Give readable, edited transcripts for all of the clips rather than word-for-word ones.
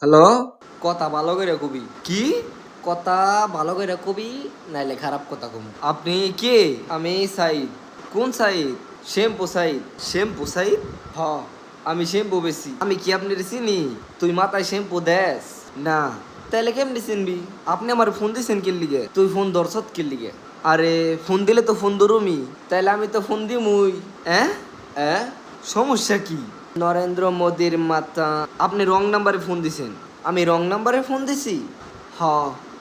Hello, কথা ভালো করে কবি। কি? কথা ভালো করে কবি, নাইলে খারাপ কথা কম। আপনি কে? আমি সাইদ। কোন সাইদ? শ্যাম্পু সাইদ। শ্যাম্পু সাইদ? হ। আমি শ্যাম্পু বেশি। আমি কি আপনার চিনি? তুই মাথায় শ্যাম্পু দেস? না। তাইলে কেমনি চিনবি? আপনি আমার ফোন দিছেন কি লিগে? তুই ফোন ধরছত কি লিগে? আরে ফোন দিলে তো ফোন ধরুমি। তাইলে আমি তো ফোন দিমুই। হ্যাঁ? হ্যাঁ? সমস্যা কি? নরেন্দ্র মোদির মাতা। আপনি রং নাম্বারে ফোন দিছেন। আমি রং নাম্বারে ফোন দিছি? হ।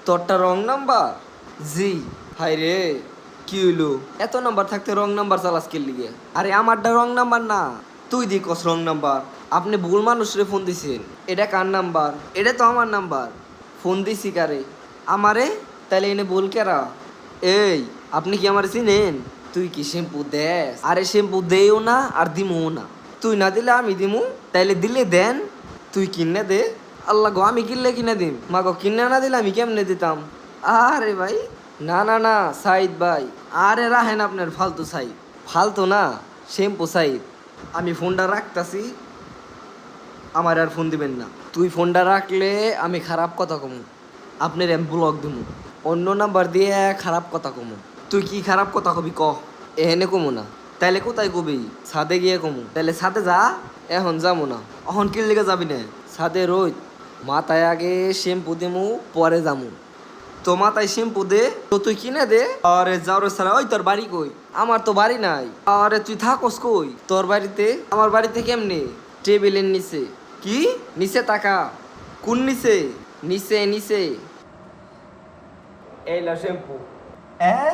তোরটা রং নাম্বার? জি। হাই রে, কি হইলো? এত নাম্বার থাকতে রং নাম্বার চালাস কি লিগে? আরে আমারটা রং নাম্বার না, তুই দি কস রং নাম্বার। আপনি ভুল মানুষরে ফোন দিছেন। এটা কার নাম্বার? এটা তো আমার নাম্বার। ফোন দিছি কারে? আমারে? তাইলে এনে ভুল কেরা? এই, আপনি কি আমার চিনেন? তুই কি শ্যাম্পু দেস? আরে শ্যাম্পু দেও না আর দিমও না। তুই না দিলে আমি দিমু। তাইলে দিলে দেন। তুই কিনে দে। আল্লাহ গো, আমি কিনলে কিনে দিম। মাগো কিনে না দিলে আমি কেমনে দিতাম? আরে ভাই, না না না, সাইদ ভাই। আরে রাহেন আপনার ফালতু সাইদ। ফালতু না, শ্যাম্পু সাইদ। আমি ফোনটা রাখতাছি, আমার আর ফোন দিবেন না। তুই ফোনটা রাখলে আমি খারাপ কথা কমু। আপনার আমি ব্লক দিমু। অন্য নাম্বার দিয়ে খারাপ কথা কমু। তুই কি খারাপ কথা কবি ক। এহেনে কমু না, তাইলে কোথায় কবি? ছাদে গিয়ে কমু। তাইলে সাথে যা। এখন যাবো না, অহন কিল লিগে যাবি না? ছাদে রোদ। মাথায় আগে শ্যাম্পু দিমু, পরে যামু। তো মাথায় শ্যাম্পু দে। তো তুই কিনে দে। আরে যাও রে সারা, ওই তোর বাড়ি কই? আমার তো বাড়ি নাই। আরে তুই থাকস কই? তোর বাড়িতে? আমার বাড়িতে কেমনে? টেবিলের নিচে। কি? নিচে তাকা। কোন নিছে? নিচে নিচে। এই লা শ্যাম্পু। হ্যাঁ?